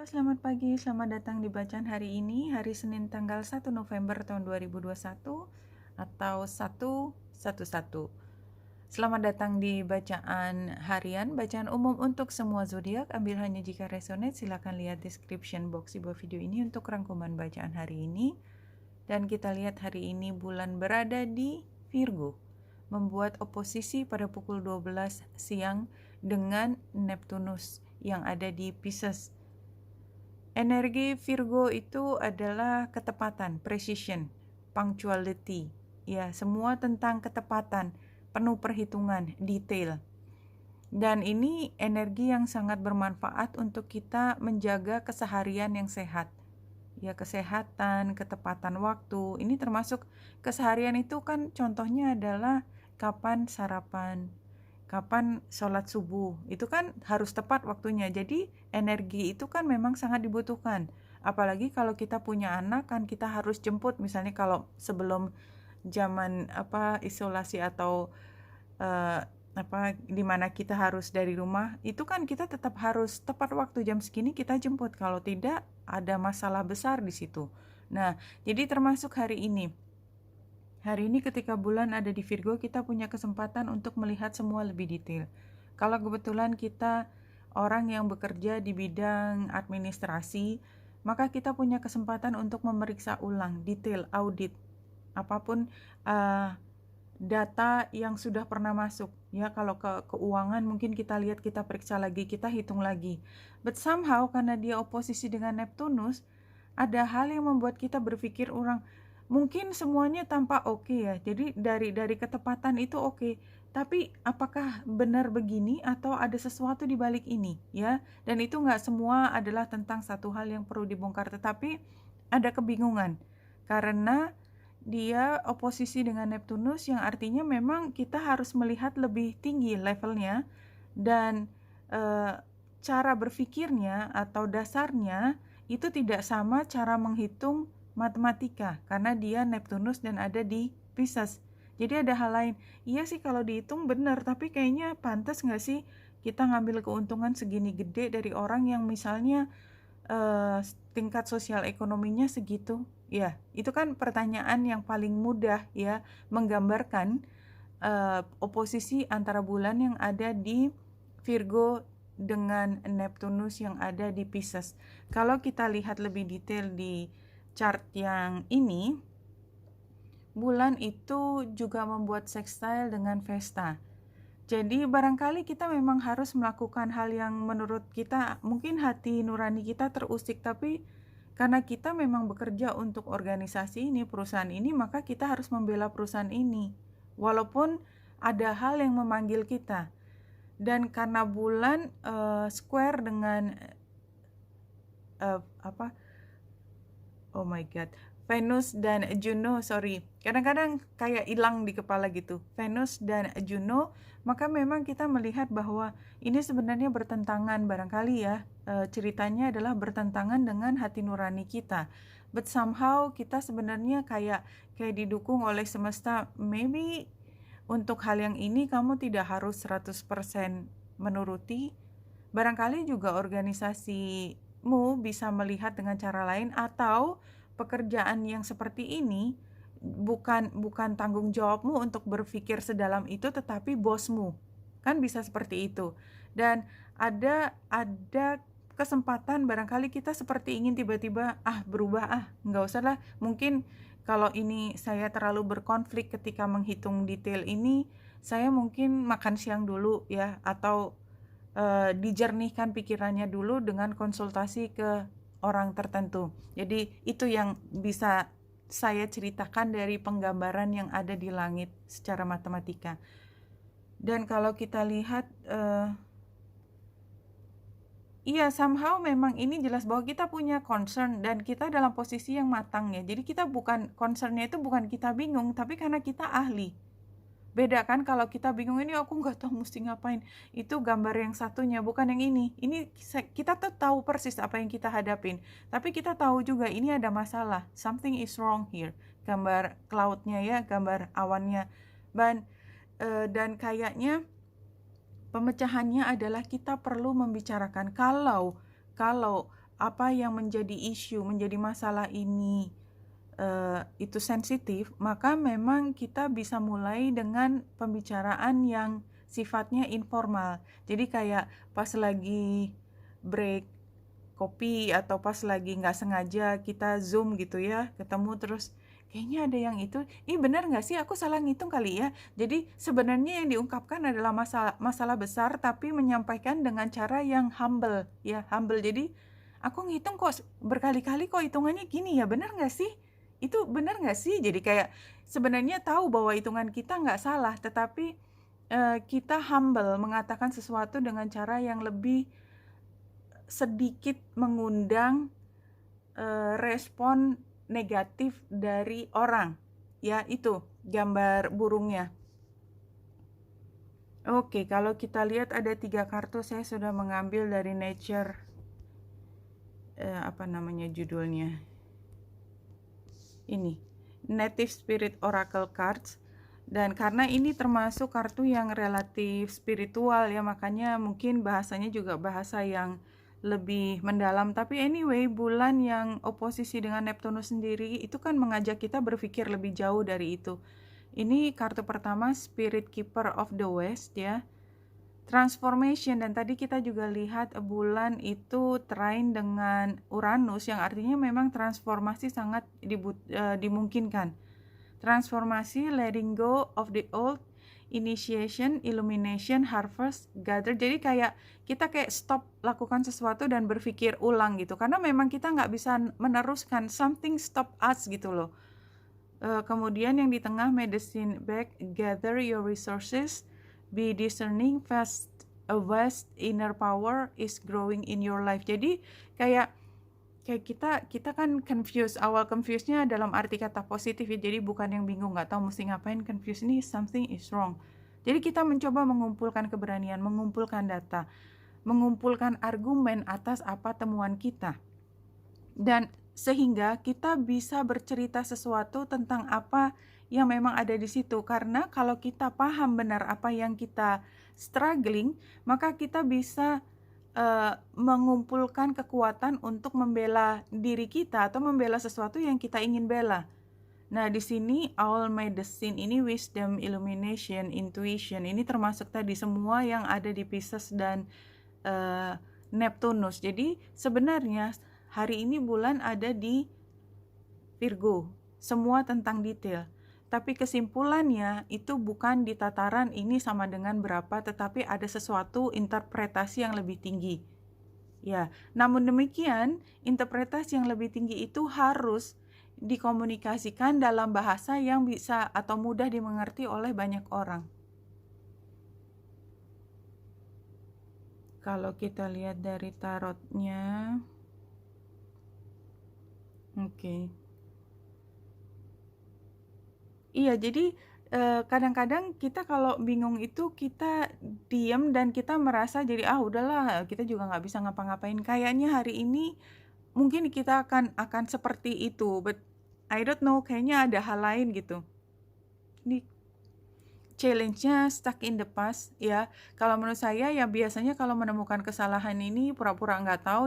Halo, selamat pagi. Selamat datang di bacaan hari ini, hari Senin tanggal 1 November tahun 2021 atau 111. Selamat datang di bacaan harian, bacaan umum untuk semua zodiak. Ambil hanya jika resonate. Silakan lihat description box di bawah video ini untuk rangkuman bacaan hari ini. Dan kita lihat hari ini bulan berada di Virgo, membuat oposisi pada pukul 12 siang dengan Neptunus yang ada di Pisces. Energi Virgo itu adalah ketepatan, precision, punctuality. Ya, semua tentang ketepatan, penuh perhitungan, detail. Dan ini energi yang sangat bermanfaat untuk kita menjaga keseharian yang sehat. Ya, kesehatan, ketepatan waktu. Ini termasuk keseharian itu kan contohnya adalah kapan sarapan, kapan sholat subuh, itu kan harus tepat waktunya. Jadi energi itu kan memang sangat dibutuhkan. Apalagi kalau kita punya anak kan kita harus jemput, misalnya kalau sebelum zaman isolasi atau di mana kita harus dari rumah, itu kan kita tetap harus tepat waktu, jam segini kita jemput. Kalau tidak, ada masalah besar di situ. Nah, jadi termasuk hari ini. Hari ini ketika bulan ada di Virgo, kita punya kesempatan untuk melihat semua lebih detail. Kalau kebetulan kita orang yang bekerja di bidang administrasi, maka kita punya kesempatan untuk memeriksa ulang, detail, audit, apapun data yang sudah pernah masuk. Ya, kalau ke keuangan mungkin kita lihat, kita periksa lagi, kita hitung lagi. But somehow karena dia oposisi dengan Neptunus, ada hal yang membuat kita berpikir mungkin semuanya tampak oke ya. Jadi dari ketepatan itu oke. Tapi apakah benar begini atau ada sesuatu di balik ini ya? Dan itu nggak semua adalah tentang satu hal yang perlu dibongkar, tetapi ada kebingungan karena dia oposisi dengan Neptunus, yang artinya memang kita harus melihat lebih tinggi levelnya dan cara berpikirnya atau dasarnya itu tidak sama cara menghitung matematika karena dia Neptunus dan ada di Pisces. Jadi ada hal lain. Iya sih kalau dihitung benar, tapi kayaknya pantas nggak sih kita ngambil keuntungan segini gede dari orang yang misalnya tingkat sosial ekonominya segitu? Ya, itu kan pertanyaan yang paling mudah ya menggambarkan oposisi antara bulan yang ada di Virgo dengan Neptunus yang ada di Pisces. Kalau kita lihat lebih detail di chart yang ini, bulan itu juga membuat sextile dengan Vesta. Jadi barangkali kita memang harus melakukan hal yang menurut kita mungkin hati nurani kita terusik, tapi karena kita memang bekerja untuk organisasi ini, perusahaan ini, maka kita harus membela perusahaan ini walaupun ada hal yang memanggil kita. Dan karena bulan square dengan oh my god, Venus dan Juno, kadang-kadang kayak hilang di kepala gitu, Venus dan Juno, maka memang kita melihat bahwa ini sebenarnya bertentangan barangkali ya, ceritanya adalah bertentangan dengan hati nurani kita, but somehow kita sebenarnya kayak didukung oleh semesta. Maybe untuk hal yang ini kamu tidak harus 100% menuruti, barangkali juga organisasimu bisa melihat dengan cara lain, atau pekerjaan yang seperti ini bukan tanggung jawabmu untuk berpikir sedalam itu, tetapi bosmu. Kan bisa seperti itu. Dan ada kesempatan barangkali kita seperti ingin tiba-tiba berubah, nggak usah lah. Mungkin kalau ini saya terlalu berkonflik ketika menghitung detail ini, saya mungkin makan siang dulu ya, atau dijernihkan pikirannya dulu dengan konsultasi ke orang tertentu. Jadi itu yang bisa saya ceritakan dari penggambaran yang ada di langit secara matematika. Dan kalau kita lihat iya, somehow memang ini jelas bahwa kita punya concern dan kita dalam posisi yang matang ya. Jadi kita concernnya itu bukan kita bingung, tapi karena kita ahli. Beda kan kalau kita bingung, ini aku nggak tahu mesti ngapain. Itu gambar yang satunya, bukan yang ini. Ini kita tuh tahu persis apa yang kita hadapin, tapi kita tahu juga ini ada masalah. Something is wrong here. Gambar cloudnya ya, gambar awannya. Dan kayaknya pemecahannya adalah kita perlu membicarakan kalau apa yang menjadi isu, menjadi masalah ini itu sensitif, maka memang kita bisa mulai dengan pembicaraan yang sifatnya informal. Jadi kayak pas lagi break kopi atau pas lagi nggak sengaja kita Zoom gitu ya, ketemu terus kayaknya ada yang itu, benar nggak sih aku salah ngitung kali ya. Jadi sebenarnya yang diungkapkan adalah masalah besar tapi menyampaikan dengan cara yang humble ya, humble. Jadi aku ngitung kok berkali-kali kok hitungannya gini ya, benar nggak sih? Itu benar nggak sih? Jadi kayak sebenarnya tahu bahwa hitungan kita nggak salah, tetapi kita humble mengatakan sesuatu dengan cara yang lebih sedikit mengundang respon negatif dari orang. Ya, itu gambar burungnya. Oke, kalau kita lihat ada 3 kartu, saya sudah mengambil dari Nature. Apa namanya judulnya? Ini, Native Spirit Oracle Cards. Dan karena ini termasuk kartu yang relatif spiritual ya, makanya mungkin bahasanya juga bahasa yang lebih mendalam. Tapi anyway, bulan yang oposisi dengan Neptunus sendiri itu kan mengajak kita berpikir lebih jauh dari itu. Ini kartu pertama, Spirit Keeper of the West ya. Transformation, dan tadi kita juga lihat bulan itu trine dengan Uranus yang artinya memang transformasi sangat dimungkinkan. Transformasi, letting go of the old, initiation, illumination, harvest, gather. Jadi kayak kita kayak stop lakukan sesuatu dan berpikir ulang gitu, karena memang kita nggak bisa meneruskan, something stop us gitu loh. Kemudian yang di tengah, medicine bag, gather your resources, be discerning, a vast inner power is growing in your life. Jadi kayak kita kan confused, awal confuse-nya dalam arti kata positif ya, jadi bukan yang bingung nggak tahu mesti ngapain, confused ini something is wrong. Jadi kita mencoba mengumpulkan keberanian, mengumpulkan data, mengumpulkan argumen atas apa temuan kita, dan sehingga kita bisa bercerita sesuatu tentang apa yang memang ada di situ. Karena kalau kita paham benar apa yang kita struggling, maka kita bisa mengumpulkan kekuatan untuk membela diri kita atau membela sesuatu yang kita ingin bela. Nah, di sini all medicine ini, wisdom, illumination, intuition, ini termasuk tadi semua yang ada di Pisces dan Neptunus. Jadi sebenarnya hari ini bulan ada di Virgo, semua tentang detail. Tapi kesimpulannya itu bukan di tataran ini sama dengan berapa, tetapi ada sesuatu interpretasi yang lebih tinggi. Ya, namun demikian, interpretasi yang lebih tinggi itu harus dikomunikasikan dalam bahasa yang bisa atau mudah dimengerti oleh banyak orang. Kalau kita lihat dari tarotnya, oke. Iya, jadi kadang-kadang kita kalau bingung itu kita diam dan kita merasa jadi udahlah, kita juga nggak bisa ngapa-ngapain. Kayaknya hari ini mungkin kita akan seperti itu, but I don't know, kayaknya ada hal lain gitu. Ini challenge-nya stuck in the past ya. Kalau menurut saya ya biasanya kalau menemukan kesalahan ini pura-pura nggak tahu,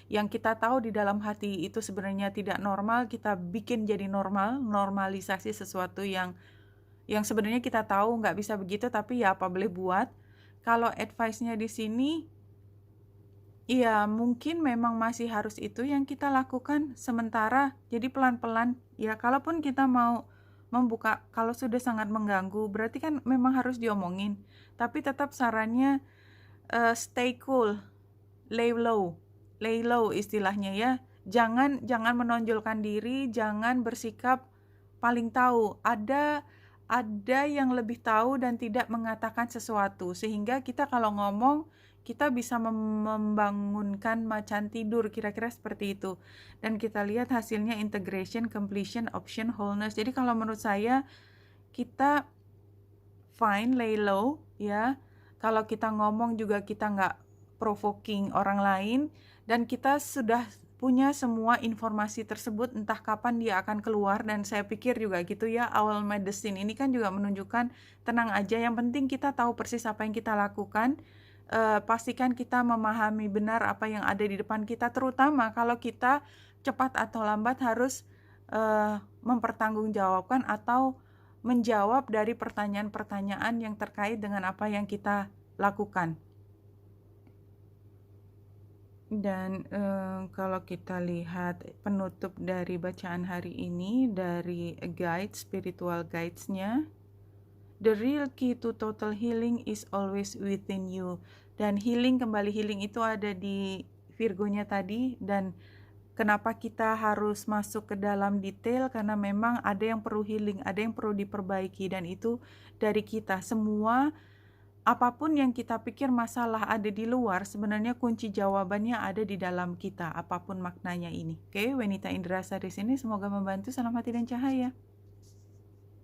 yang kita tahu di dalam hati itu sebenarnya tidak normal, kita bikin jadi normal, normalisasi sesuatu yang sebenarnya kita tahu nggak bisa begitu, tapi ya apa boleh buat. Kalau advice-nya di sini, ya mungkin memang masih harus itu yang kita lakukan sementara. Jadi pelan-pelan ya, kalaupun kita mau membuka, kalau sudah sangat mengganggu berarti kan memang harus diomongin, tapi tetap sarannya stay cool, lay low istilahnya ya. Jangan menonjolkan diri, jangan bersikap paling tahu. Ada yang lebih tahu dan tidak mengatakan sesuatu, sehingga kita kalau ngomong kita bisa membangunkan macan tidur, kira-kira seperti itu. Dan kita lihat hasilnya integration, completion, option, wholeness. Jadi kalau menurut saya kita fine, lay low ya. Kalau kita ngomong juga kita nggak provoking orang lain, dan kita sudah punya semua informasi tersebut, entah kapan dia akan keluar. Dan saya pikir juga gitu ya, Owl Medicine ini kan juga menunjukkan tenang aja, yang penting kita tahu persis apa yang kita lakukan. pastikan kita memahami benar apa yang ada di depan kita, terutama kalau kita cepat atau lambat harus mempertanggungjawabkan atau menjawab dari pertanyaan-pertanyaan yang terkait dengan apa yang kita lakukan. Dan kalau kita lihat penutup dari bacaan hari ini dari guide, spiritual guides-nya, the real key to total healing is always within you. Dan kembali healing itu ada di Virgo-nya tadi. Dan kenapa kita harus masuk ke dalam detail? Karena memang ada yang perlu healing, ada yang perlu diperbaiki, dan itu dari kita semua. Apapun yang kita pikir masalah ada di luar, sebenarnya kunci jawabannya ada di dalam kita, apapun maknanya ini. Oke, Wenita Indrasa di sini, semoga membantu. Salam hati dan cahaya.